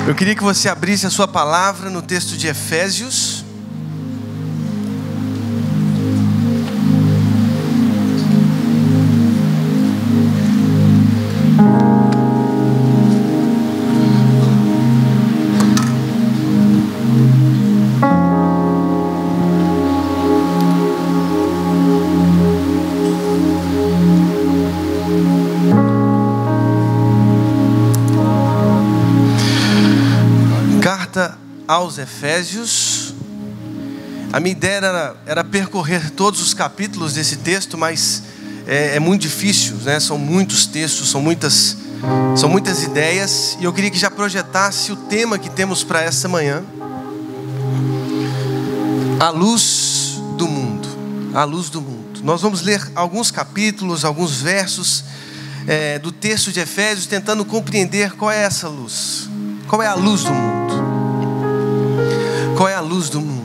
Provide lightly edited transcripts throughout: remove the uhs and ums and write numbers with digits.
Eu queria que você abrisse a sua palavra no texto de Efésios. Aos Efésios. A minha ideia era percorrer todos os capítulos desse texto, mas é muito difícil, né? São muitos textos, são muitas ideias, e eu queria que já projetasse o tema que temos para essa manhã: a luz do mundo. A luz do mundo. Nós vamos ler alguns capítulos, alguns versos do texto de Efésios, tentando compreender qual é essa luz. Qual é a luz do mundo? Qual é a luz do mundo?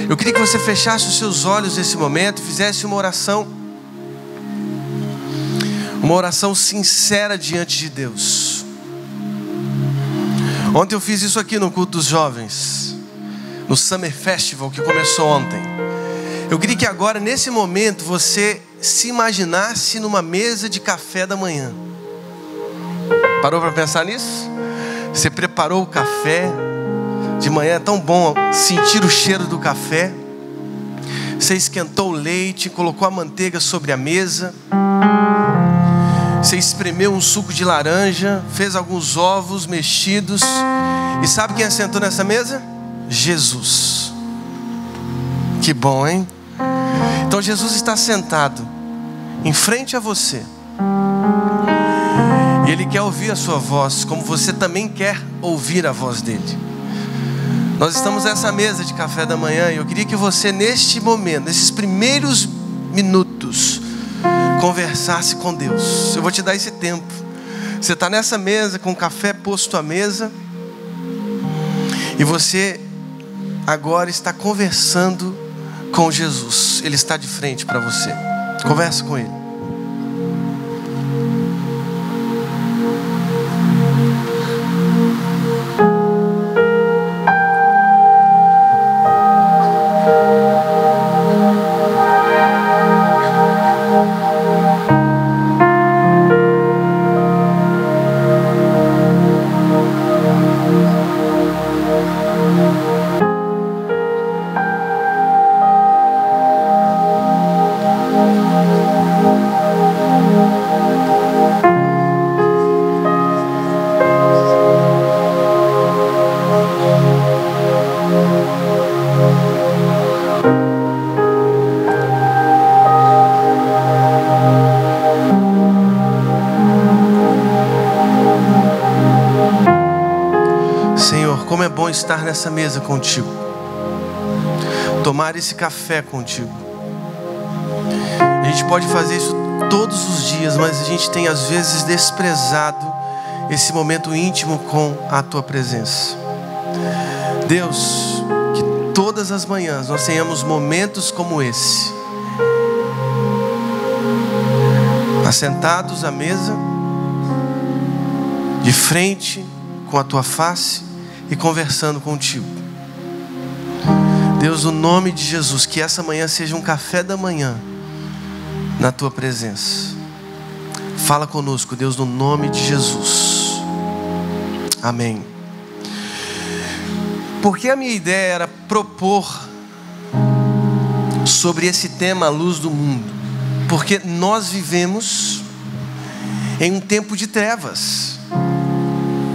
Eu queria que você fechasse os seus olhos nesse momento e fizesse uma oração sincera diante de Deus. Ontem eu fiz isso aqui no culto dos jovens, no Summer Festival que começou ontem. Eu queria que agora, nesse momento, você se imaginasse numa mesa de café da manhã. Parou para pensar nisso? Você preparou o café. De manhã é tão bom sentir o cheiro do café. Você esquentou o leite, colocou a manteiga sobre a mesa. Você espremeu um suco de laranja, fez alguns ovos mexidos. E sabe quem assentou nessa mesa? Jesus. Que bom, hein? Então Jesus está sentado em frente a você. E Ele quer ouvir a sua voz, como você também quer ouvir a voz dEle. Nós estamos nessa mesa de café da manhã e eu queria que você, neste momento, nesses primeiros minutos, conversasse com Deus. Eu vou te dar esse tempo. Você está nessa mesa com o café posto à mesa e você agora está conversando com Jesus. Ele está de frente para você. Conversa com Ele. Estar nessa mesa contigo, tomar esse café contigo. A gente pode fazer isso todos os dias, mas a gente tem às vezes desprezado esse momento íntimo com a tua presença. Deus, que todas as manhãs nós tenhamos momentos como esse, assentados à mesa, de frente com a tua face e conversando contigo. Deus, no nome de Jesus, que essa manhã seja um café da manhã na tua presença. Fala conosco, Deus, no nome de Jesus. Amém. Porque a minha ideia era propor sobre esse tema, a luz do mundo, porque nós vivemos em um tempo de trevas.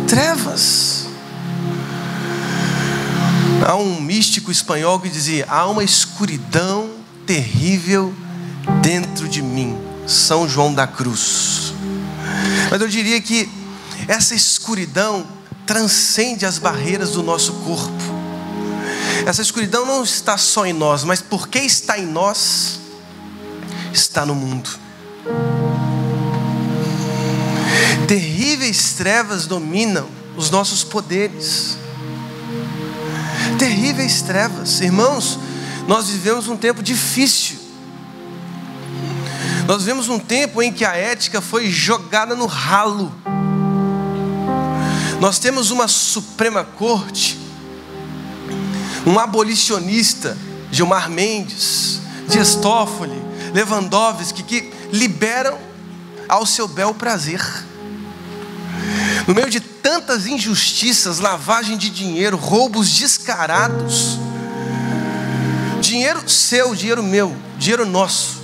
Trevas. Há um místico espanhol que dizia: há uma escuridão terrível dentro de mim, São João da Cruz. Mas eu diria que essa escuridão transcende as barreiras do nosso corpo. Essa escuridão não está só em nós, mas porque está em nós, está no mundo. Terríveis trevas dominam os nossos poderes. Terríveis trevas. Irmãos, nós vivemos um tempo difícil. Nós vivemos um tempo em que a ética foi jogada no ralo. Nós temos uma Suprema Corte, um abolicionista, Gilmar Mendes, Dias Toffoli, Lewandowski, que liberam ao seu bel prazer. No meio de tantas injustiças, lavagem de dinheiro, roubos descarados, dinheiro seu, dinheiro meu, dinheiro nosso,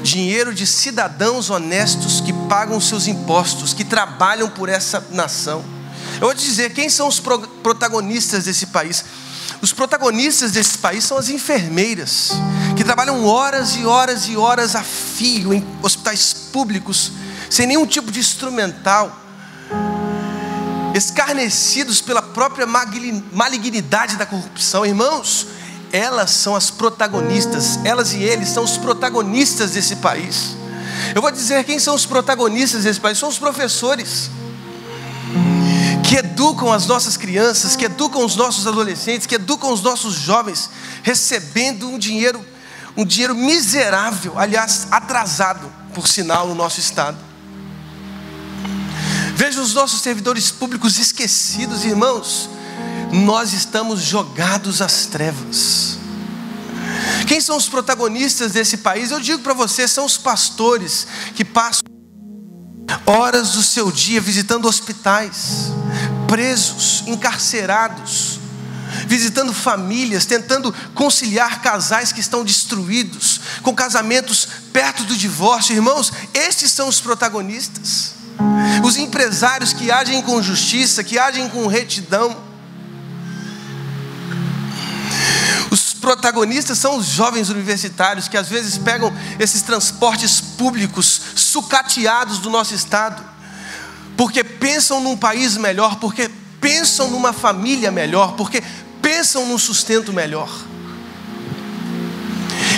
dinheiro de cidadãos honestos que pagam seus impostos, que trabalham por essa nação. Eu vou te dizer, quem são os protagonistas desse país? Os protagonistas desse país são as enfermeiras, que trabalham horas e horas e horas a fio em hospitais públicos, sem nenhum tipo de instrumental, escarnecidos pela própria malignidade da corrupção. Irmãos, elas são as protagonistas, elas e eles são os protagonistas desse país. Eu vou dizer quem são os protagonistas desse país: são os professores, que educam as nossas crianças, que educam os nossos adolescentes, que educam os nossos jovens, recebendo um dinheiro miserável, aliás, atrasado, por sinal, no nosso estado. Veja os nossos servidores públicos esquecidos. Irmãos, nós estamos jogados às trevas. Quem são os protagonistas desse país? Eu digo para você, são os pastores que passam horas do seu dia visitando hospitais, presos, encarcerados, visitando famílias, tentando conciliar casais que estão destruídos, com casamentos perto do divórcio. Irmãos, estes são os protagonistas. Os empresários que agem com justiça, que agem com retidão. Os protagonistas são os jovens universitários que às vezes pegam esses transportes públicos sucateados do nosso estado, porque pensam num país melhor, porque pensam numa família melhor, porque pensam num sustento melhor.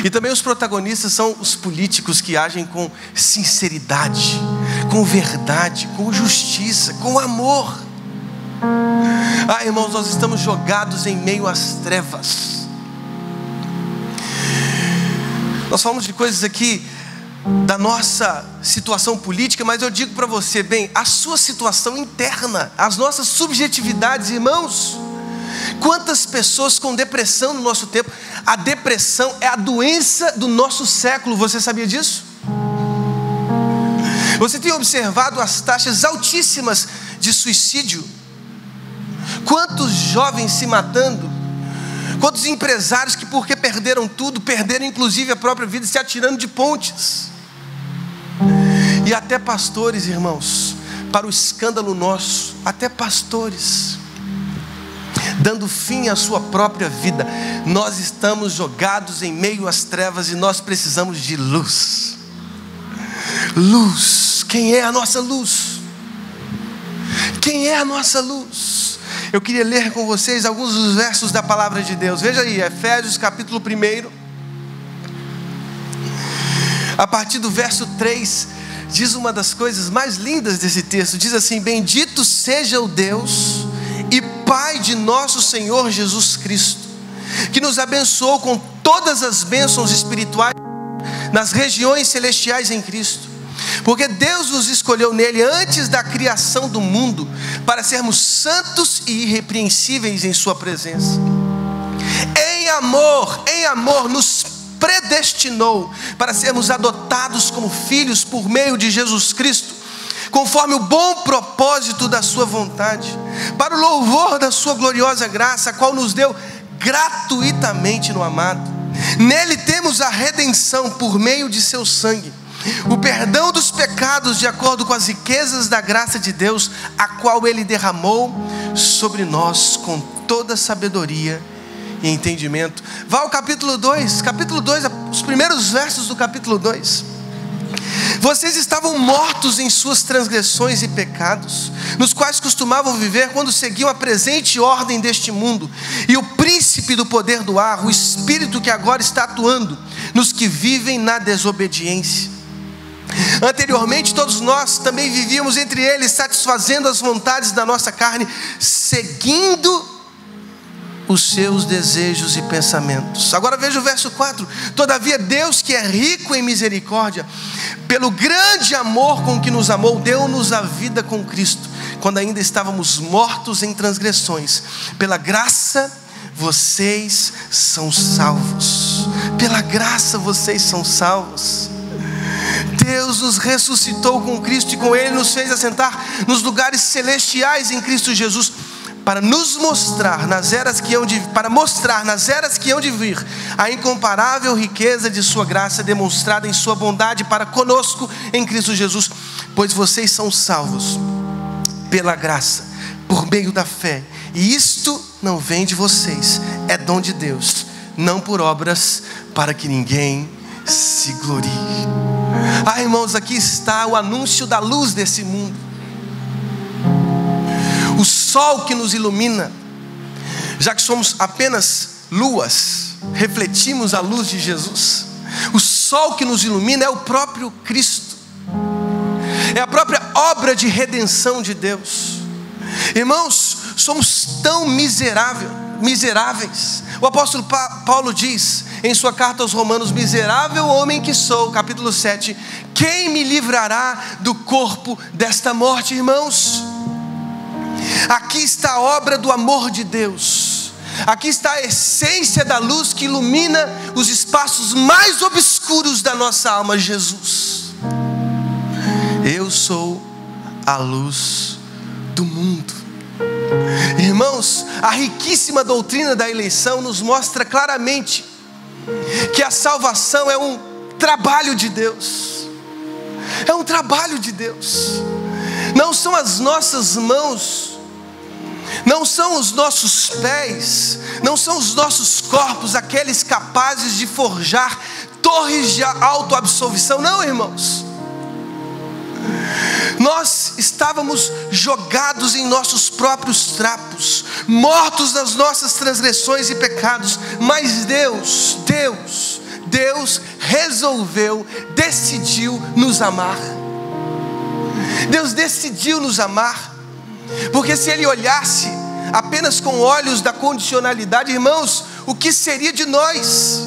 E também os protagonistas são os políticos que agem com sinceridade, com verdade, com justiça, com amor. Ah, irmãos, nós estamos jogados em meio às trevas. Nós falamos de coisas aqui da nossa situação política, mas eu digo para você, bem, a sua situação interna, as nossas subjetividades, irmãos. Quantas pessoas com depressão no nosso tempo? A depressão é a doença do nosso século, você sabia disso? Você tem observado as taxas altíssimas de suicídio? Quantos jovens se matando? Quantos empresários que, porque perderam tudo, perderam inclusive a própria vida, se atirando de pontes? E até pastores, irmãos, para o escândalo nosso, até pastores dando fim à sua própria vida. Nós estamos jogados em meio às trevas e nós precisamos de luz. Luz. Quem é a nossa luz? Quem é a nossa luz? Eu queria ler com vocês alguns dos versos da palavra de Deus. Veja aí, Efésios capítulo 1, a partir do verso 3, diz uma das coisas mais lindas desse texto. Diz assim: bendito seja o Deus e Pai de nosso Senhor Jesus Cristo, que nos abençoou com todas as bênçãos espirituais nas regiões celestiais em Cristo, porque Deus nos escolheu nele antes da criação do mundo, para sermos santos e irrepreensíveis em sua presença. Em amor nos predestinou para sermos adotados como filhos por meio de Jesus Cristo, conforme o bom propósito da sua vontade, para o louvor da sua gloriosa graça, a qual nos deu gratuitamente no amado. Nele temos a redenção por meio de seu sangue, o perdão dos pecados de acordo com as riquezas da graça de Deus, a qual ele derramou sobre nós com toda sabedoria e entendimento. Vá ao capítulo 2, os primeiros versos do capítulo 2. Vocês estavam mortos em suas transgressões e pecados, nos quais costumavam viver quando seguiam a presente ordem deste mundo, e o príncipe do poder do ar, o espírito que agora está atuando nos que vivem na desobediência. Anteriormente todos nós também vivíamos entre eles, satisfazendo as vontades da nossa carne, seguindo os seus desejos e pensamentos. Agora veja o verso 4. Todavia Deus, que é rico em misericórdia, pelo grande amor com que nos amou, deu-nos a vida com Cristo, quando ainda estávamos mortos em transgressões, pela graça vocês são salvos. Pela graça vocês são salvos. Deus nos ressuscitou com Cristo e com Ele nos fez assentar nos lugares celestiais em Cristo Jesus, para mostrar nas eras que hão de vir a incomparável riqueza de sua graça demonstrada em sua bondade para conosco em Cristo Jesus. Pois vocês são salvos pela graça, por meio da fé, e isto não vem de vocês, é dom de Deus, não por obras, para que ninguém se glorie. Irmãos, aqui está o anúncio da luz desse mundo, o sol que nos ilumina. Já que somos apenas luas, refletimos a luz de Jesus. O sol que nos ilumina é o próprio Cristo, é a própria obra de redenção de Deus. Irmãos, somos tão miseráveis. O apóstolo Paulo diz em sua carta aos Romanos: miserável homem que sou, capítulo 7, quem me livrará do corpo desta morte? Irmãos, aqui está a obra do amor de Deus. Aqui está a essência da luz que ilumina os espaços mais obscuros da nossa alma, Jesus. Eu sou a luz do mundo. Irmãos, a riquíssima doutrina da eleição nos mostra claramente que a salvação é um trabalho de Deus. É um trabalho de Deus. Não são as nossas mãos, não são os nossos pés, não são os nossos corpos aqueles capazes de forjar torres de autoabsorvição. Não, irmãos. Nós estávamos jogados em nossos próprios trapos, mortos nas nossas transgressões e pecados, mas Deus resolveu, decidiu nos amar. Deus decidiu nos amar, porque se Ele olhasse apenas com olhos da condicionalidade, irmãos, o que seria de nós?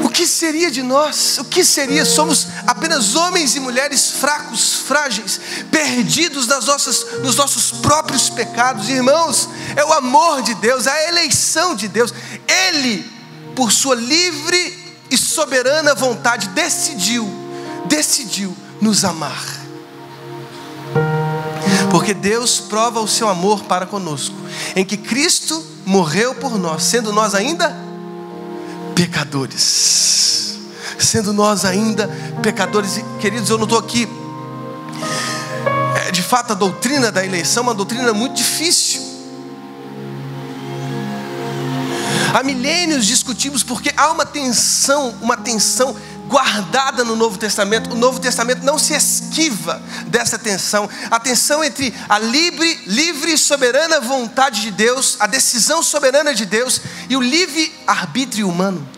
O que seria de nós? O que seria? Somos apenas homens e mulheres fracos, frágeis, perdidos nos nossos próprios pecados. Irmãos, é o amor de Deus, a eleição de Deus. Ele, por sua livre e soberana vontade, decidiu nos amar. Porque Deus prova o seu amor para conosco, em que Cristo morreu por nós, sendo nós ainda pecadores. E, queridos, eu não estou aqui. De fato, a doutrina da eleição é uma doutrina muito difícil. Há milênios discutimos porque há uma tensão guardada no Novo Testamento. O Novo Testamento não se esquiva dessa tensão. A tensão entre a livre e soberana vontade de Deus, a decisão soberana de Deus, e o livre arbítrio humano.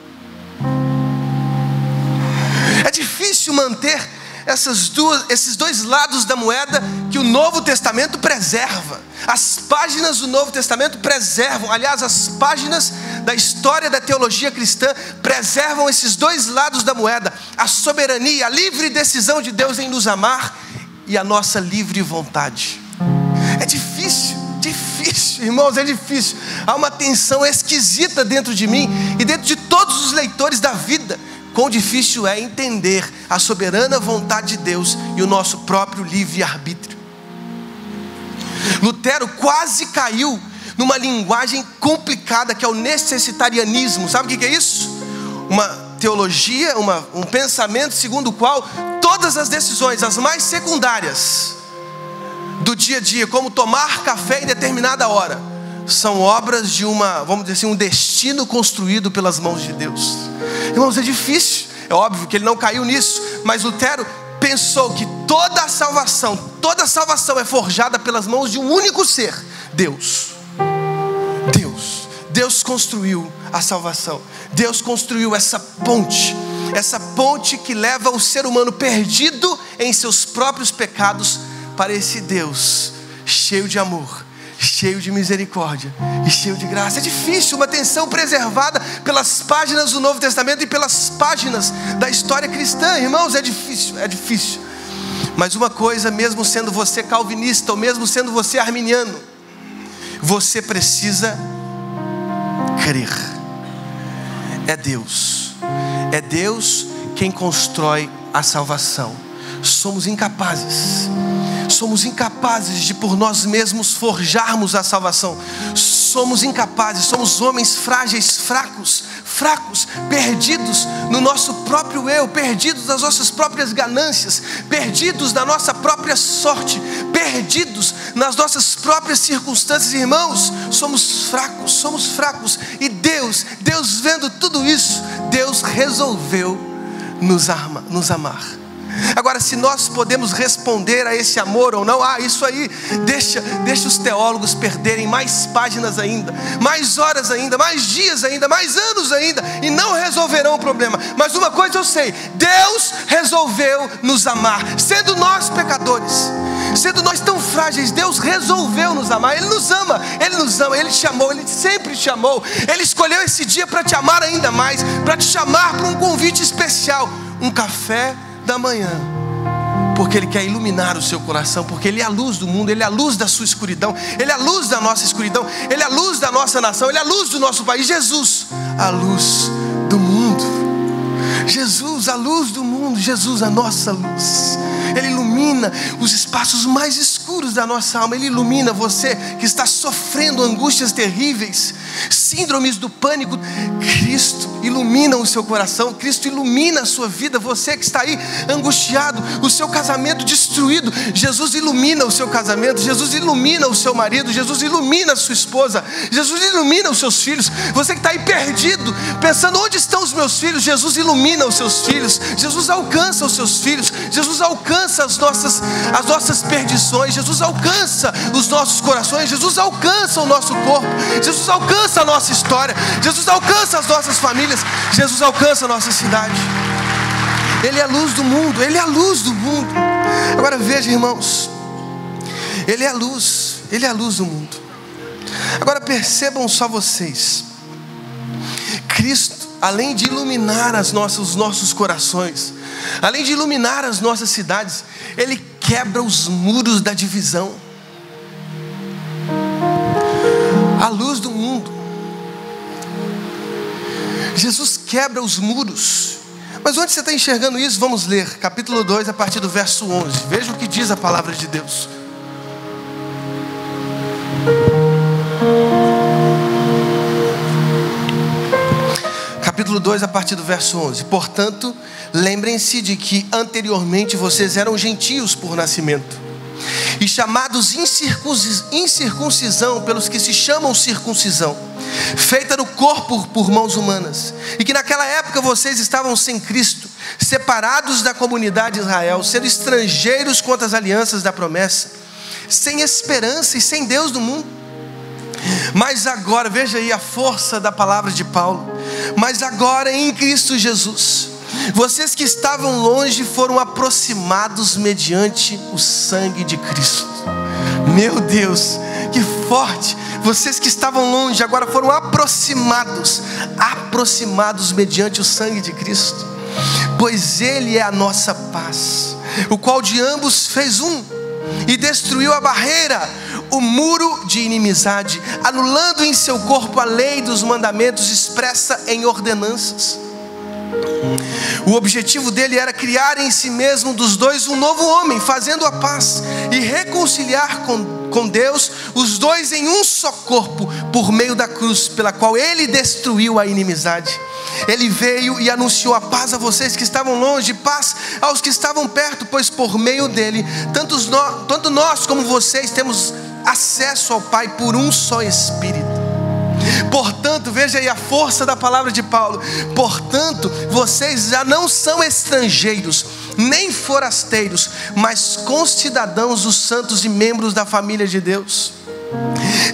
É difícil manter esses dois lados da moeda que o Novo Testamento preserva. As páginas do Novo Testamento preservam, aliás, as páginas da história da teologia cristã preservam esses dois lados da moeda: a soberania, a livre decisão de Deus em nos amar, e a nossa livre vontade. É difícil, irmãos, é difícil. Há uma tensão esquisita dentro de mim e dentro de todos os leitores da vida. Quão difícil é entender a soberana vontade de Deus e o nosso próprio livre-arbítrio. Lutero quase caiu numa linguagem complicada que é o necessitarianismo. Sabe o que é isso? Uma teologia, um pensamento segundo o qual todas as decisões, as mais secundárias do dia a dia, como tomar café em determinada hora, são obras de vamos dizer assim, um destino construído pelas mãos de Deus. Irmãos, é difícil. É óbvio que ele não caiu nisso, mas Lutero pensou que toda a salvação é forjada pelas mãos de um único ser: Deus. Deus construiu a salvação. Deus construiu essa ponte que leva o ser humano perdido em seus próprios pecados para esse Deus cheio de amor, cheio de misericórdia e cheio de graça. É difícil, uma tensão preservada pelas páginas do Novo Testamento e pelas páginas da história cristã. Irmãos, é difícil. Mas uma coisa, mesmo sendo você calvinista, ou mesmo sendo você arminiano, você precisa crer. É Deus quem constrói a salvação. Somos incapazes de por nós mesmos forjarmos a salvação. Somos incapazes, somos homens frágeis, fracos, perdidos no nosso próprio eu, perdidos nas nossas próprias ganâncias, perdidos na nossa própria sorte, perdidos nas nossas próprias circunstâncias. Irmãos, somos fracos, e Deus vendo tudo isso, Deus resolveu nos amar. Agora, se nós podemos responder a esse amor ou não, isso aí, deixa os teólogos perderem mais páginas ainda, mais horas ainda, mais dias ainda, mais anos ainda, e não resolverão o problema. Mas uma coisa eu sei: Deus resolveu nos amar, sendo nós pecadores, sendo nós tão frágeis. Deus resolveu nos amar. Ele nos ama, Ele te amou, Ele sempre te amou. Ele escolheu esse dia para te amar ainda mais, para te chamar para um convite especial, um café da manhã, porque Ele quer iluminar o seu coração, porque Ele é a luz do mundo, Ele é a luz da sua escuridão, Ele é a luz da nossa escuridão, Ele é a luz da nossa nação, Ele é a luz do nosso país. Jesus, a luz do mundo. Jesus, a luz do mundo. Jesus, a nossa luz. Ele ilumina os espaços mais escuros da nossa alma. Ele ilumina você que está sofrendo angústias terríveis, síndromes do pânico. Cristo ilumina o seu coração, Cristo ilumina a sua vida. Você que está aí angustiado, o seu casamento destruído, Jesus ilumina o seu casamento, Jesus ilumina o seu marido, Jesus ilumina a sua esposa, Jesus ilumina os seus filhos. Você que está aí perdido, pensando: onde estão os meus filhos? Jesus ilumina os seus filhos, Jesus alcança os seus filhos, Jesus alcança as nossas perdições, Jesus alcança os nossos corações, Jesus alcança o nosso corpo, Jesus alcança a nossa história, Jesus alcança as nossas famílias, Jesus alcança a nossa cidade. Ele é a luz do mundo, Ele é a luz do mundo. Agora veja, irmãos, Ele é a luz do mundo. Agora percebam só vocês: Cristo, além de iluminar os nossos corações, além de iluminar as nossas cidades, Ele quebra os muros da divisão. A luz do mundo, Jesus quebra os muros. Mas onde você está enxergando isso? Vamos ler capítulo 2 a partir do verso 11. Veja o que diz a palavra de Deus. Capítulo 2 a partir do verso 11. Portanto, lembrem-se de que anteriormente vocês eram gentios por nascimento e chamados incircuncisão pelos que se chamam circuncisão, feita no corpo por mãos humanas, e que naquela época vocês estavam sem Cristo, separados da comunidade de Israel, sendo estrangeiros quanto às alianças da promessa, sem esperança e sem Deus no mundo. Mas agora, veja aí a força da palavra de Paulo: mas agora em Cristo Jesus, vocês que estavam longe foram aproximados mediante o sangue de Cristo. Meu Deus, que forte! Vocês que estavam longe agora foram aproximados mediante o sangue de Cristo, pois Ele é a nossa paz, o qual de ambos fez um e destruiu a barreira, o muro de inimizade, anulando em seu corpo a lei dos mandamentos expressa em ordenanças. O objetivo dele era criar em si mesmo dos dois um novo homem, fazendo a paz e reconciliar com Deus os dois em um só corpo, por meio da cruz, pela qual ele destruiu a inimizade. Ele veio e anunciou a paz a vocês que estavam longe, paz aos que estavam perto, pois por meio dele, tanto nós como vocês temos acesso ao Pai por um só Espírito. Portanto, veja aí a força da palavra de Paulo: portanto, vocês já não são estrangeiros, nem forasteiros, mas concidadãos dos santos e membros da família de Deus,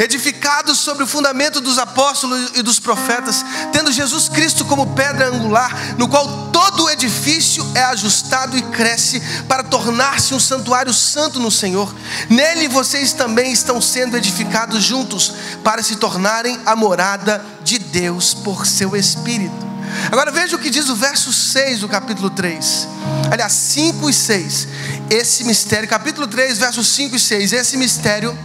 edificados sobre o fundamento dos apóstolos e dos profetas, tendo Jesus Cristo como pedra angular, no qual todo o edifício é ajustado e cresce para tornar-se um santuário santo no Senhor. Nele vocês também estão sendo edificados juntos para se tornarem a morada de Deus por seu Espírito. Agora veja o que diz o verso 6 do capítulo 3. Aliás, 5 e 6. Esse mistério, capítulo 3, versos 5 e 6. Esse mistério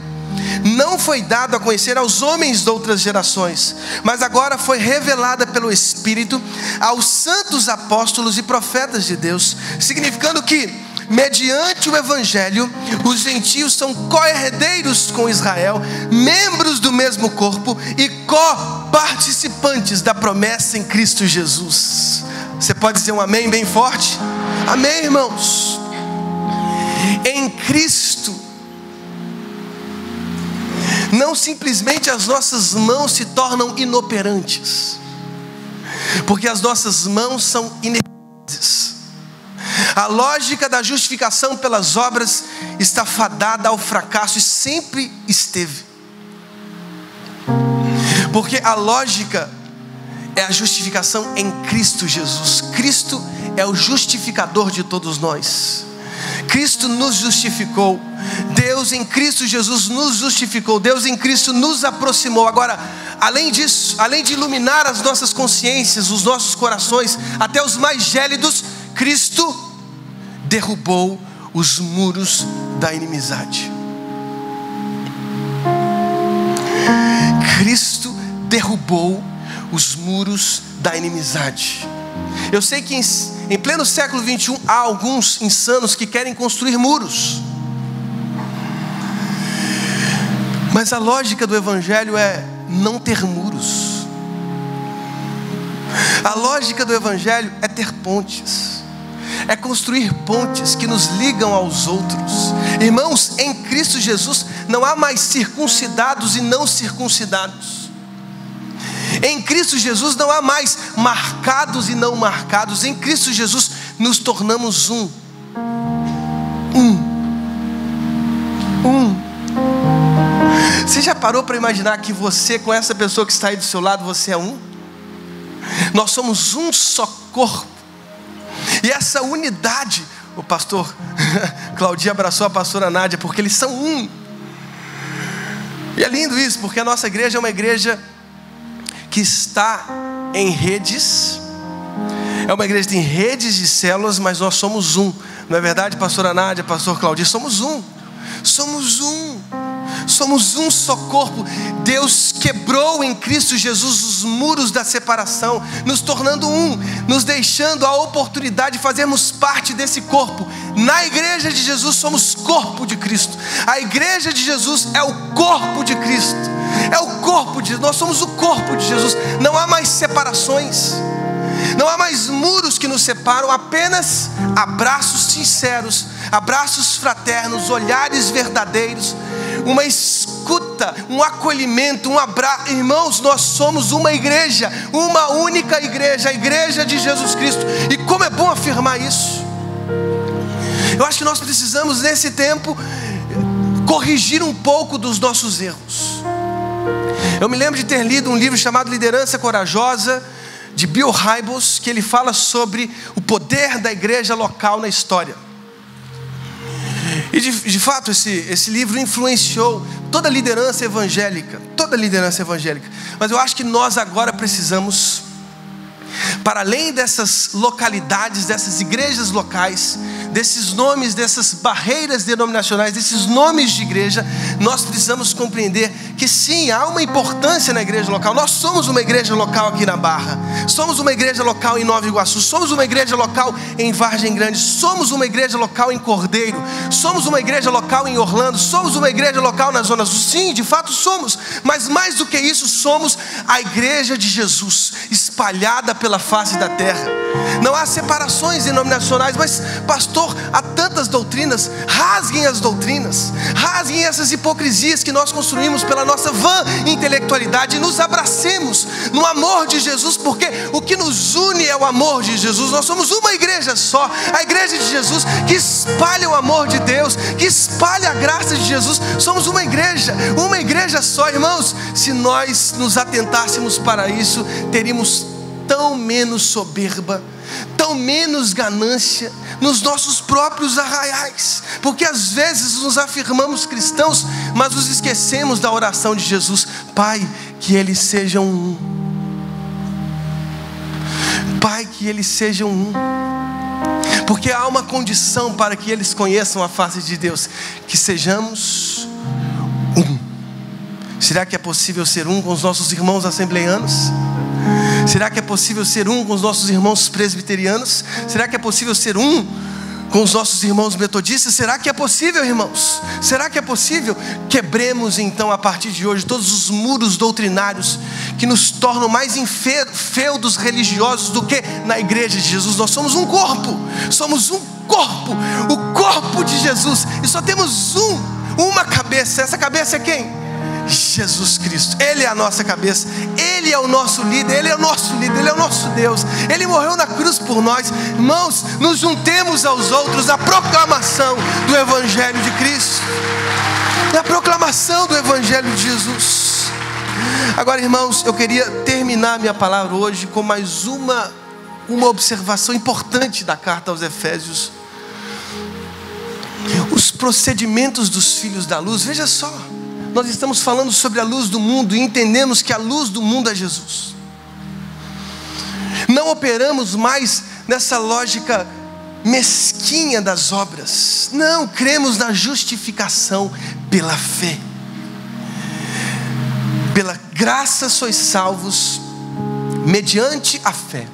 não foi dado a conhecer aos homens de outras gerações, mas agora foi revelada pelo Espírito aos santos apóstolos e profetas de Deus, significando que, mediante o Evangelho, os gentios são co-herdeiros com Israel, membros do mesmo corpo e co-participantes da promessa em Cristo Jesus. Você pode dizer um amém bem forte? Amém, irmãos. Em Cristo, não simplesmente as nossas mãos se tornam inoperantes, porque as nossas mãos são ineficazes. A lógica da justificação pelas obras está fadada ao fracasso e sempre esteve. Porque a lógica é a justificação em Cristo Jesus. Cristo é o justificador de todos nós. Cristo nos justificou. Deus em Cristo Jesus nos justificou. Deus em Cristo nos aproximou. Agora, além disso, além de iluminar as nossas consciências, os nossos corações, até os mais gélidos, Cristo derrubou os muros da inimizade. Cristo derrubou os muros da inimizade. Eu sei que em pleno século 21 há alguns insanos que querem construir muros, mas a lógica do Evangelho é não ter muros. A lógica do Evangelho é ter pontes, é construir pontes que nos ligam aos outros. Irmãos, em Cristo Jesus não há mais circuncidados e não circuncidados. Em Cristo Jesus não há mais marcados e não marcados. Em Cristo Jesus nos tornamos um. Você já parou para imaginar que você, com essa pessoa que está aí do seu lado, você é um? Nós somos um só corpo. E essa unidade, o pastor Claudio abraçou a pastora Nádia, porque eles são um. E é lindo isso, porque a nossa igreja é uma igreja que está em redes. É uma igreja que tem redes de células, mas nós somos um. Não é verdade, pastora Nádia, pastor Claudio? Somos um. Somos um. Somos um só corpo. Deus quebrou em Cristo Jesus os muros da separação, nos tornando um, nos deixando a oportunidade de fazermos parte desse corpo. Na igreja de Jesus somos corpo de Cristo. A igreja de Jesus é o corpo de Cristo. É o corpo de, nós somos o corpo de Jesus. Não há mais separações. Não há mais muros que nos separam, apenas abraços sinceros, abraços fraternos, olhares verdadeiros, uma escuta, um acolhimento, um abraço. Irmãos, nós somos uma igreja, uma única igreja, a igreja de Jesus Cristo. E como é bom afirmar isso. Eu acho que nós precisamos nesse tempo corrigir um pouco dos nossos erros. Eu me lembro de ter lido um livro chamado Liderança Corajosa, de Bill Hybels, que ele fala sobre o poder da igreja local na história. E de fato esse livro influenciou toda a liderança evangélica, mas eu acho que nós agora precisamos, para além dessas localidades, dessas igrejas locais, desses nomes, dessas barreiras denominacionais, desses nomes de igreja, nós precisamos compreender que sim, há uma importância na igreja local. Nós somos uma igreja local aqui na Barra, somos uma igreja local em Nova Iguaçu, somos uma igreja local em Vargem Grande, somos uma igreja local em Cordeiro, somos uma igreja local em Orlando, somos uma igreja local na Zona Sul. Sim, de fato somos, mas mais do que isso, somos a igreja de Jesus, espalhada pela face da terra. Não há separações denominacionais, mas pastor, há tantas doutrinas. Rasguem as doutrinas, rasguem essas hipocrisias que nós construímos pela nossa vã intelectualidade, e nos abracemos no amor de Jesus, porque o que nos une é o amor de Jesus. Nós somos uma igreja só, a igreja de Jesus, que espalha o amor de Deus, que espalha a graça de Jesus. Somos uma igreja só, irmãos. Se nós nos atentássemos para isso, teríamos tão menos soberba, tão menos ganância nos nossos próprios arraiais, porque às vezes nos afirmamos cristãos, mas nos esquecemos da oração de Jesus: Pai, que eles sejam um. Pai, que eles sejam um. Porque há uma condição para que eles conheçam a face de Deus: que sejamos um. Será que é possível ser um com os nossos irmãos assembleianos? Será que é possível ser um com os nossos irmãos presbiterianos? Será que é possível ser um com os nossos irmãos metodistas? Será que é possível, irmãos? Será que é possível? Quebremos então a partir de hoje todos os muros doutrinários que nos tornam mais feudos religiosos do que na igreja de Jesus. Nós somos um corpo, somos um corpo, o corpo de Jesus, e só temos uma cabeça. Essa cabeça é quem? Jesus Cristo. Ele é a nossa cabeça, Ele é o nosso líder, Ele é o nosso líder, Ele é o nosso Deus. Ele morreu na cruz por nós. Irmãos, nos juntemos aos outros na proclamação do Evangelho de Cristo, na proclamação do Evangelho de Jesus. Agora, irmãos, eu queria terminar minha palavra hoje com mais uma observação importante da carta aos Efésios. Os procedimentos dos filhos da luz. Veja só, nós estamos falando sobre a luz do mundo e entendemos que a luz do mundo é Jesus. Não operamos mais nessa lógica mesquinha das obras. Não, cremos na justificação pela fé. Pela graça sois salvos mediante a fé.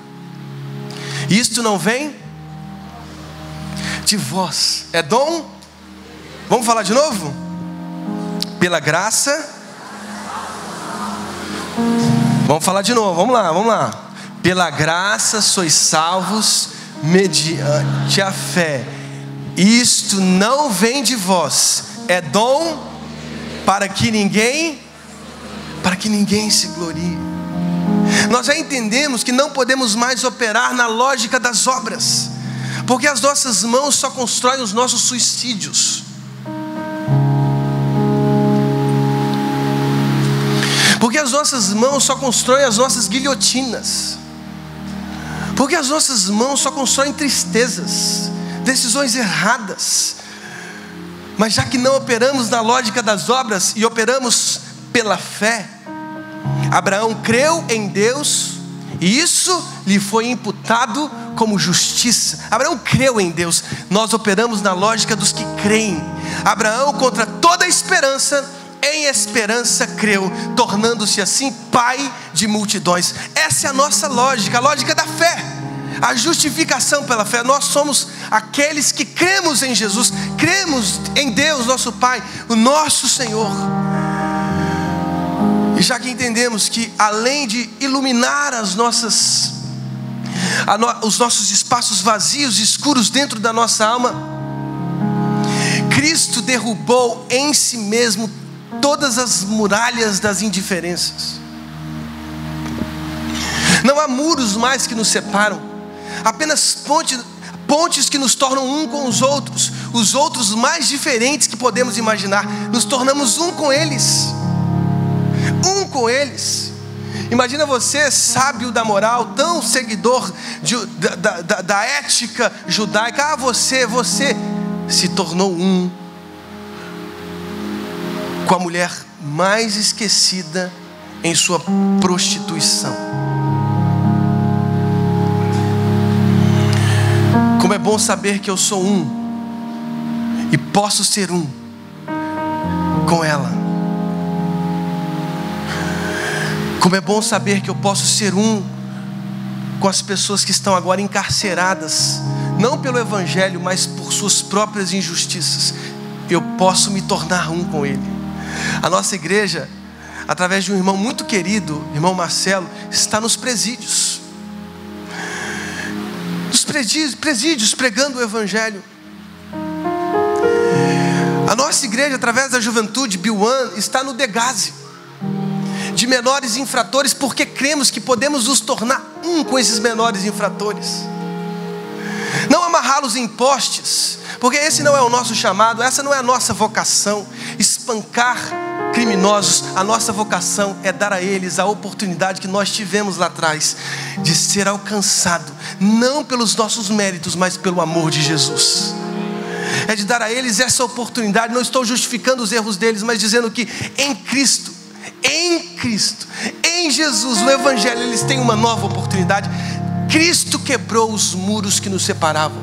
Isto não vem de vós, é dom. Vamos falar de novo? Pela graça. Vamos falar de novo, vamos lá. Pela graça sois salvos mediante a fé. Isto não vem de vós, é dom para que ninguém se glorie. Nós já entendemos que não podemos mais operar na lógica das obras, porque as nossas mãos só constroem os nossos suicídios. Porque as nossas mãos só constroem as nossas guilhotinas. Porque as nossas mãos só constroem tristezas, decisões erradas. Mas já que não operamos na lógica das obras e operamos pela fé, Abraão creu em Deus e isso lhe foi imputado como justiça. Abraão creu em Deus. Nós operamos na lógica dos que creem. Abraão, contra toda esperança, em esperança creu, tornando-se assim pai de multidões. Essa é a nossa lógica, a lógica da fé, a justificação pela fé. Nós somos aqueles que cremos em Jesus, cremos em Deus, nosso Pai, o nosso Senhor. E já que entendemos que além de iluminar os nossos espaços vazios e escuros dentro da nossa alma, Cristo derrubou em si mesmo todas as muralhas das indiferenças. Não há muros mais que nos separam, apenas pontes que nos tornam um com os outros mais diferentes que podemos imaginar. Nos tornamos um com eles. Imagina você, sábio da moral, tão seguidor da ética judaica. Você se tornou um com a mulher mais esquecida em sua prostituição. Como é bom saber que eu sou um e posso ser um com ela. Como é bom saber que eu posso ser um com as pessoas que estão agora encarceradas, não pelo Evangelho, mas por suas próprias injustiças. Eu posso me tornar um com ele. A nossa igreja, através de um irmão muito querido, irmão Marcelo, está nos presídios. Nos presídios pregando o Evangelho. A nossa igreja, através da juventude, Biuan, está no Degase de menores infratores, porque cremos que podemos nos tornar um com esses menores infratores. Não amarrá-los em postes, porque esse não é o nosso chamado, essa não é a nossa vocação, espancar criminosos. A nossa vocação é dar a eles a oportunidade que nós tivemos lá atrás, de ser alcançado, não pelos nossos méritos, mas pelo amor de Jesus. É de dar a eles essa oportunidade. Não estou justificando os erros deles, mas dizendo que em Cristo, em Jesus, no Evangelho, eles têm uma nova oportunidade. Cristo quebrou os muros que nos separavam.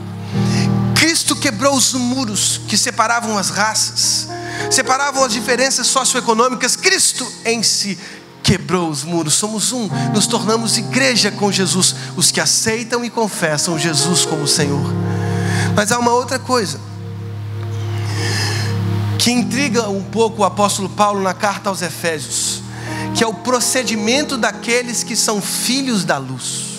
Cristo quebrou os muros que separavam as raças, separavam as diferenças socioeconômicas. Cristo em si quebrou os muros. Somos um, nos tornamos igreja com Jesus, os que aceitam e confessam Jesus como Senhor. Mas há uma outra coisa que intriga um pouco o apóstolo Paulo na carta aos Efésios, que é o procedimento daqueles que são filhos da luz.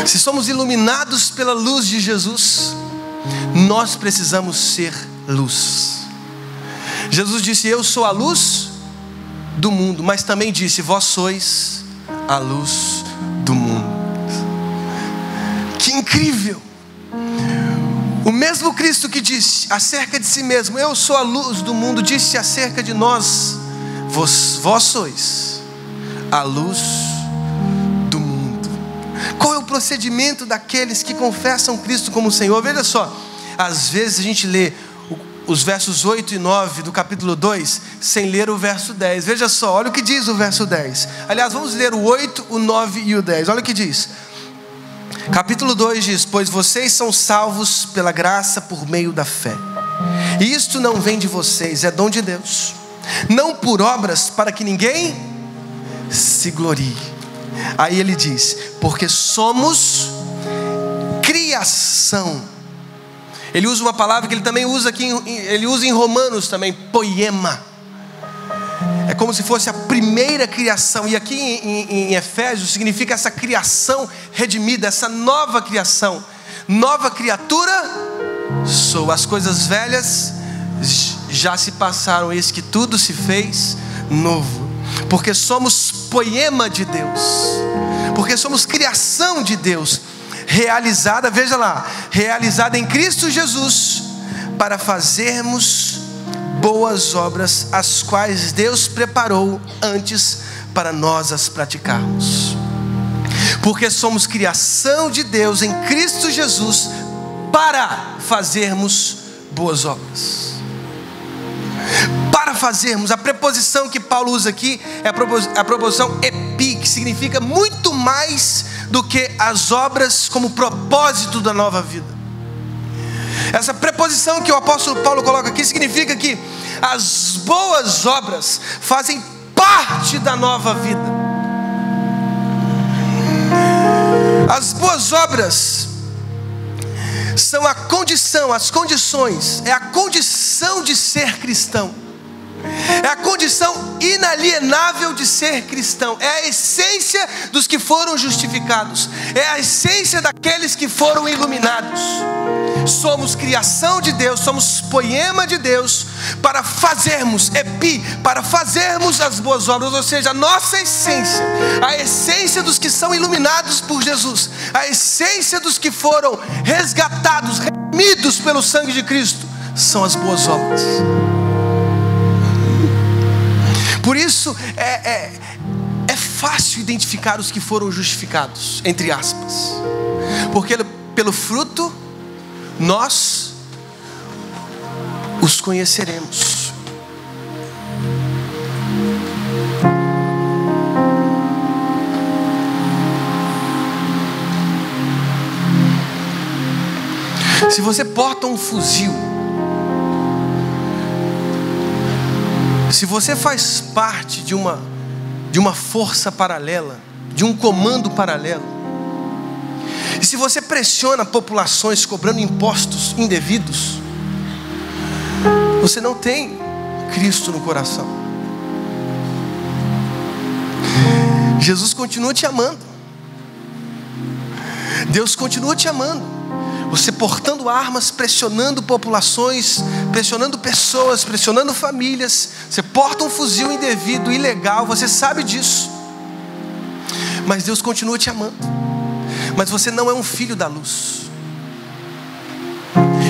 Se somos iluminados pela luz de Jesus, nós precisamos ser luz. Jesus disse: eu sou a luz do mundo, mas também disse: vós sois a luz do mundo. Que incrível! O mesmo Cristo que disse acerca de si mesmo: eu sou a luz do mundo, disse acerca de nós: vós sois a luz do mundo. Qual é o procedimento daqueles que confessam Cristo como Senhor? Veja só, às vezes a gente lê os versos 8 e 9 do capítulo 2 sem ler o verso 10. Veja só, olha o que diz o verso 10. Aliás, vamos ler o 8, o 9 e o 10. Olha o que diz. Capítulo 2 diz: pois vocês são salvos pela graça por meio da fé. E isto não vem de vocês, é dom de Deus, não por obras, para que ninguém se glorie. Aí ele diz: porque somos criação. Ele usa uma palavra que ele também usa aqui, ele usa em Romanos também, poema. É como se fosse a primeira criação. E aqui em Efésios significa essa criação redimida, essa nova criação. Nova criatura sou, as coisas velhas já se passaram, eis que tudo se fez novo. Porque somos poema de Deus, porque somos criação de Deus, realizada, veja lá, realizada em Cristo Jesus, para fazermos boas obras, as quais Deus preparou antes para nós as praticarmos. Porque somos criação de Deus em Cristo Jesus, para fazermos boas obras. Para fazermos, a preposição que Paulo usa aqui é a preposição epi, que significa muito mais do que as obras como propósito da nova vida. Essa preposição que o apóstolo Paulo coloca aqui significa que as boas obras fazem parte da nova vida. As boas obras são a condição, as condições, é a condição de ser cristão. É a condição inalienável de ser cristão. É a essência dos que foram justificados. É a essência daqueles que foram iluminados. Somos criação de Deus, somos poema de Deus, para fazermos, para fazermos as boas obras. Ou seja, a nossa essência, a essência dos que são iluminados por Jesus, a essência dos que foram resgatados, redimidos pelo sangue de Cristo, são as boas obras. Por isso é fácil identificar os que foram justificados, entre aspas, porque pelo fruto nós os conheceremos. Se você porta um fuzil, se você faz parte de uma força paralela, de um comando paralelo, e se você pressiona populações cobrando impostos indevidos, você não tem Cristo no coração. Jesus continua te amando. Deus continua te amando. Você portando armas, pressionando populações, pressionando pessoas, pressionando famílias. Você porta um fuzil indevido, ilegal, você sabe disso. Mas Deus continua te amando. Mas você não é um filho da luz.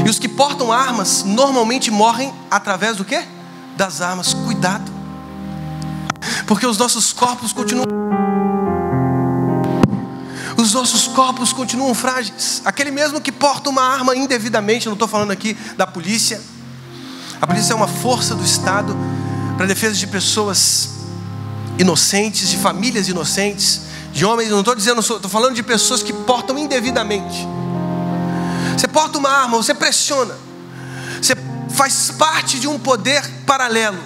E os que portam armas normalmente morrem através do quê? Das armas. Cuidado. Porque os nossos corpos continuam frágeis. Aquele mesmo que porta uma arma indevidamente, eu não estou falando aqui da polícia. A polícia é uma força do Estado para a defesa de pessoas inocentes, de famílias inocentes, de homens, não estou dizendo, estou falando de pessoas que portam indevidamente. Você porta uma arma, você pressiona, você faz parte de um poder paralelo.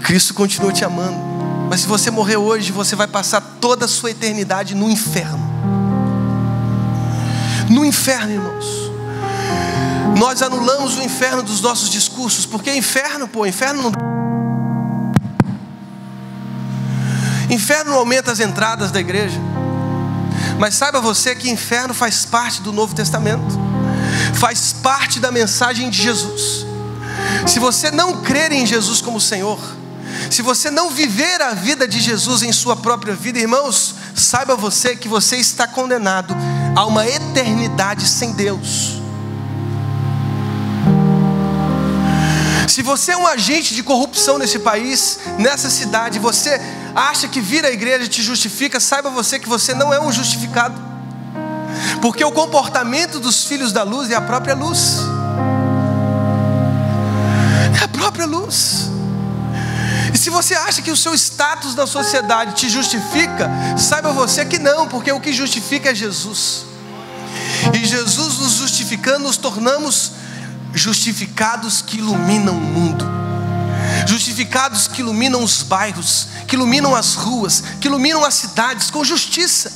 Cristo continua te amando, mas se você morrer hoje, você vai passar toda a sua eternidade no inferno. No inferno, irmãos. Nós anulamos o inferno dos nossos discursos, porque inferno não aumenta as entradas da igreja. Mas saiba você que inferno faz parte do Novo Testamento, faz parte da mensagem de Jesus. Se você não crer em Jesus como Senhor, se você não viver a vida de Jesus em sua própria vida, irmãos, saiba você que você está condenado a uma eternidade sem Deus. Se você é um agente de corrupção nesse país, nessa cidade, você acha que vir à igreja te justifica, saiba você que você não é um justificado, porque o comportamento dos filhos da luz é a própria luz. É a própria luz. E se você acha que o seu status na sociedade te justifica, saiba você que não, porque o que justifica é Jesus. E Jesus nos justificando, nos tornamos justificados que iluminam o mundo, justificados que iluminam os bairros, que iluminam as ruas, que iluminam as cidades, com justiça,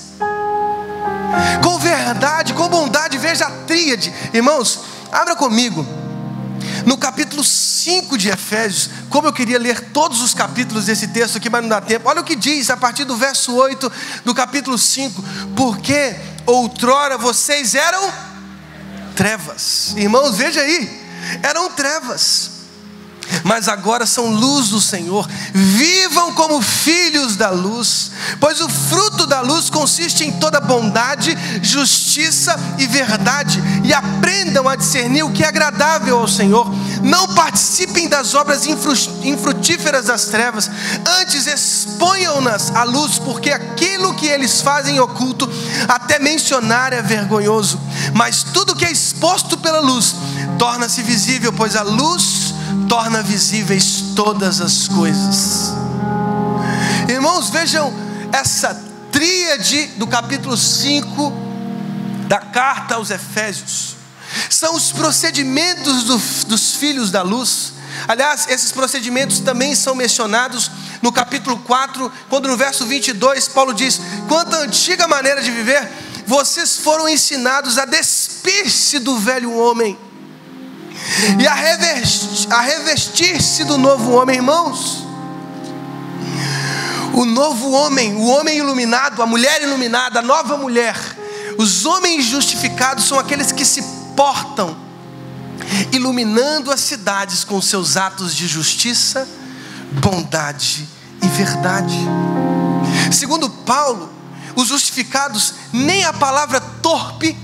com verdade, com bondade. Veja a tríade, irmãos, abra comigo no capítulo 5 de Efésios. Como eu queria ler todos os capítulos desse texto aqui, mas não dá tempo. Olha o que diz a partir do verso 8 do capítulo 5: porque outrora vocês eram trevas. Irmãos, veja aí, eram trevas, mas agora são luz do Senhor. Vivam como filhos da luz, pois o fruto da luz consiste em toda bondade, justiça e verdade. E aprendam a discernir o que é agradável ao Senhor. Não participem das obras infrutíferas das trevas, antes exponham-nas à luz, porque aquilo que eles fazem oculto, até mencionar é vergonhoso. Mas tudo que é exposto pela luz torna-se visível, pois a luz torna visíveis todas as coisas. Irmãos, vejam essa tríade do capítulo 5 da carta aos Efésios. São os procedimentos dos filhos da luz. Aliás, esses procedimentos também são mencionados no capítulo 4, quando no verso 22 Paulo diz: quanto à antiga maneira de viver, vocês foram ensinados a despir-se do velho homem e a revestir-se do novo homem. Irmãos, o novo homem, o homem iluminado, a mulher iluminada, a nova mulher, os homens justificados são aqueles que se portam iluminando as cidades com seus atos de justiça, bondade e verdade. Segundo Paulo, os justificados, nem a palavra torpe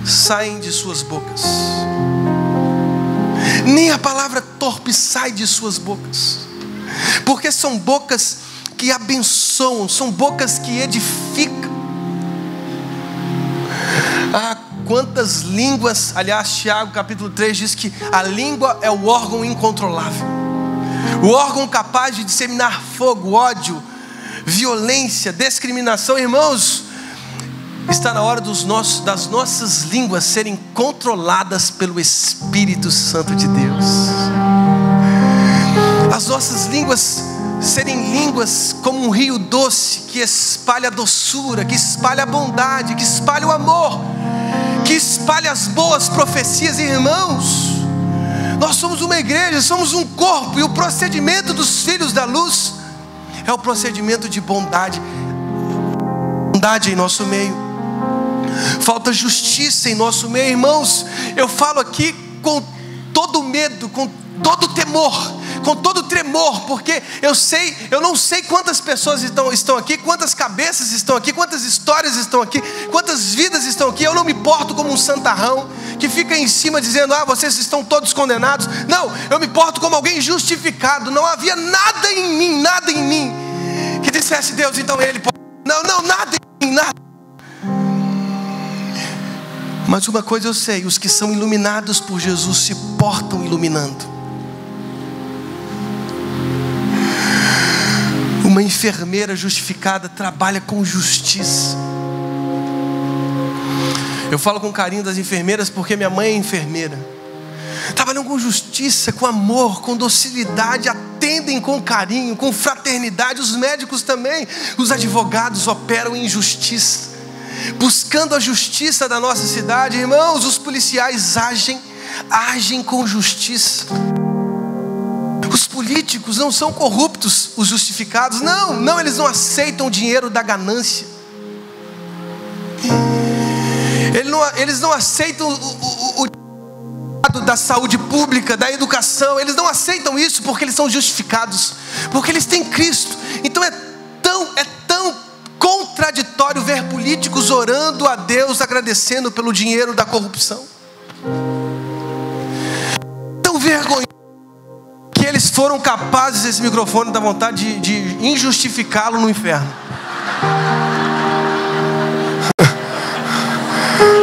saem de suas bocas. Nem a palavra torpe sai de suas bocas, porque são bocas que abençoam, são bocas que edificam. Ah, quantas línguas, aliás, Tiago capítulo 3 diz que a língua é o órgão incontrolável, o órgão capaz de disseminar fogo, ódio, violência, discriminação. Irmãos, está na hora das nossas línguas serem controladas pelo Espírito Santo de Deus. As nossas línguas serem línguas como um rio doce, que espalha a doçura, que espalha a bondade, que espalha o amor, que espalha as boas profecias. Irmãos, nós somos uma igreja, somos um corpo, e o procedimento dos filhos da luz é o procedimento de bondade. Bondade em nosso meio, falta justiça em nosso meio. Irmãos, eu falo aqui com todo medo, com todo temor, com todo tremor, porque eu não sei quantas pessoas estão aqui, quantas cabeças estão aqui, quantas histórias estão aqui, quantas vidas estão aqui. Eu não me porto como um santarrão que fica em cima dizendo: ah, vocês estão todos condenados. Não, eu me porto como alguém justificado. Não havia nada em mim que dissesse: Deus, então ele pode. Não, nada em mim, nada. Mas uma coisa eu sei: os que são iluminados por Jesus se portam iluminando. Uma enfermeira justificada trabalha com justiça. Eu falo com carinho das enfermeiras porque minha mãe é enfermeira. Trabalham com justiça, com amor, com docilidade, atendem com carinho, com fraternidade. Os médicos também, os advogados operam em justiça, buscando a justiça da nossa cidade. Irmãos, os policiais agem com justiça. Os políticos não são corruptos, os justificados. Não, eles não aceitam o dinheiro da ganância. Eles não aceitam o da saúde pública, da educação. Eles não aceitam isso porque eles são justificados, porque eles têm Cristo. Então é tão contraditório ver políticos orando a Deus, agradecendo pelo dinheiro da corrupção. Tão vergonhoso que eles foram capazes, esse microfone dá vontade de injustificá-lo no inferno.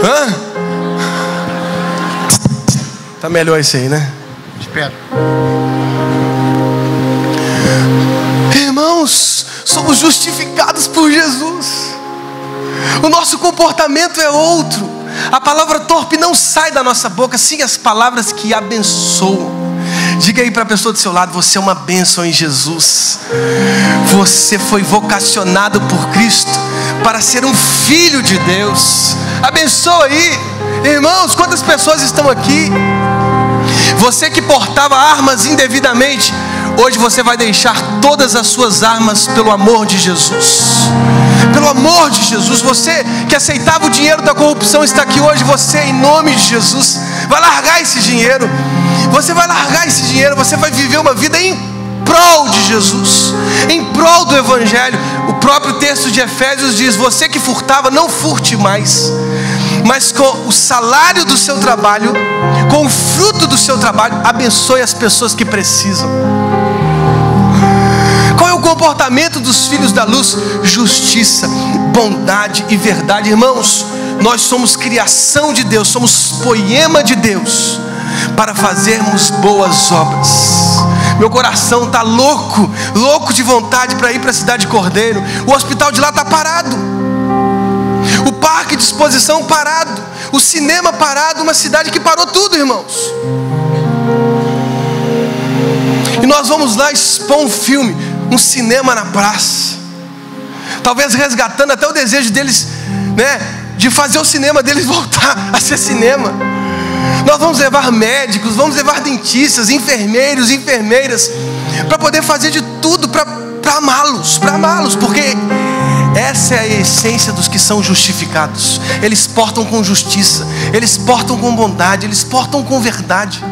Hã? Tá melhor isso aí, né? Espero. Irmãos, somos justificados por Jesus. O nosso comportamento é outro. A palavra torpe não sai da nossa boca, sim as palavras que abençoam. Diga aí para a pessoa do seu lado: você é uma bênção em Jesus. Você foi vocacionado por Cristo para ser um filho de Deus. Abençoa aí. Irmãos, quantas pessoas estão aqui? Você que portava armas indevidamente, hoje você vai deixar todas as suas armas pelo amor de Jesus. Pelo amor de Jesus. Você que aceitava o dinheiro da corrupção está aqui hoje. Você, em nome de Jesus, vai largar esse dinheiro. Você vai largar esse dinheiro. Você vai viver uma vida em prol de Jesus, em prol do Evangelho. O próprio texto de Efésios diz: você que furtava, não furte mais, mas com o salário do seu trabalho, com o fruto do seu trabalho, abençoe as pessoas que precisam. Qual é o comportamento dos filhos da luz? Justiça, bondade e verdade. Irmãos, nós somos criação de Deus, somos poema de Deus para fazermos boas obras. Meu coração está louco de vontade para ir para a cidade de Cordeiro. O hospital de lá está parado, o parque de exposição parado, o cinema parado. Uma cidade que parou tudo, irmãos. E nós vamos lá expor um filme, um cinema na praça, talvez resgatando até o desejo deles, de fazer o cinema deles voltar a ser cinema. Nós vamos levar médicos, vamos levar dentistas, enfermeiros, enfermeiras, para poder fazer de tudo para amá-los, porque essa é a essência dos que são justificados. Eles portam com justiça, eles portam com bondade, eles portam com verdade.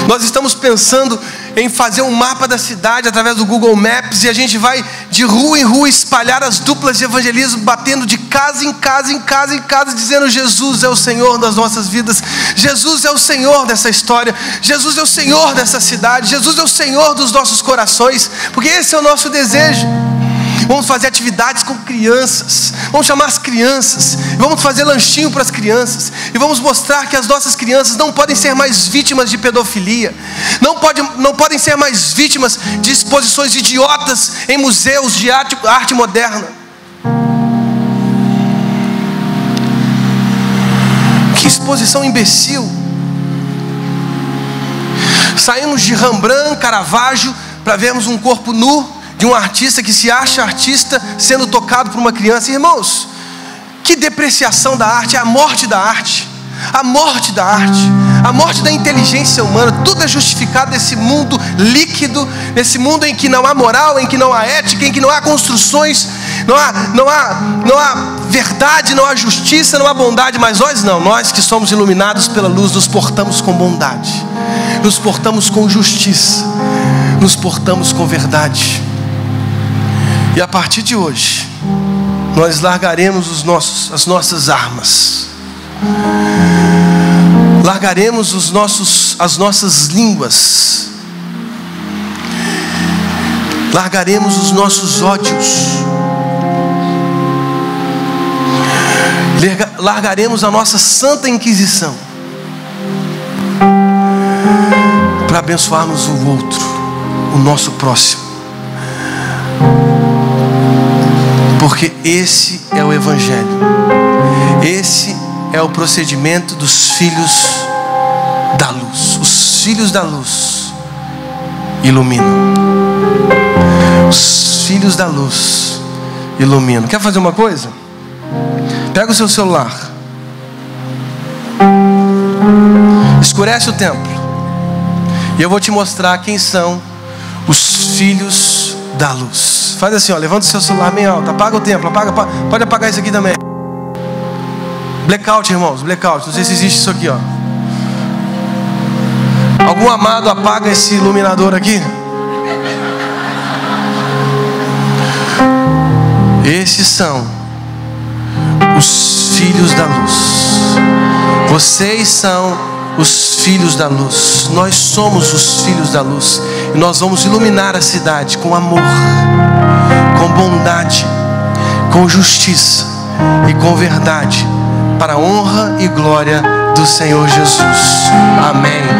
Nós estamos pensando em fazer um mapa da cidade através do Google Maps, e a gente vai de rua em rua espalhar as duplas de evangelismo, batendo de casa em casa, em casa em casa, dizendo: Jesus é o Senhor das nossas vidas, Jesus é o Senhor dessa história, Jesus é o Senhor dessa cidade, Jesus é o Senhor dos nossos corações, porque esse é o nosso desejo. Vamos fazer atividades com crianças, vamos chamar as crianças, vamos fazer lanchinho para as crianças, e vamos mostrar que as nossas crianças não podem ser mais vítimas de pedofilia, não podem ser mais vítimas de exposições idiotas em museus de arte moderna. Que exposição imbecil! Saímos de Rembrandt, Caravaggio, para vermos um corpo nu de um artista que se acha artista sendo tocado por uma criança. Irmãos, que depreciação da arte! É a morte da arte, a morte da arte, a morte da inteligência humana. Tudo é justificado nesse mundo líquido, nesse mundo em que não há moral, em que não há ética, em que não há construções, não há verdade, não há justiça, não há bondade. Mas nós que somos iluminados pela luz, nos portamos com bondade, nos portamos com justiça, nos portamos com verdade. E a partir de hoje, nós largaremos as nossas armas, largaremos as nossas línguas, largaremos os nossos ódios, largaremos a nossa santa inquisição, para abençoarmos o outro. o nosso próximo. Porque esse é o Evangelho. Esse é o procedimento dos filhos da luz. Os filhos da luz iluminam. Os filhos da luz iluminam. Quer fazer uma coisa? Pega o seu celular. Escurece o templo. E eu vou te mostrar quem são os filhos da luz. Faz assim, ó, levanta o seu celular bem alto. Apaga o templo, pode apagar isso aqui também. Blackout, irmãos, blackout. Não sei se existe isso aqui, ó. Algum amado apaga esse iluminador aqui? Esses são os filhos da luz. Vocês são os filhos da luz. Nós somos os filhos da luz. E nós vamos iluminar a cidade com amor, com bondade, com justiça e com verdade, para a honra e glória do Senhor Jesus. Amém.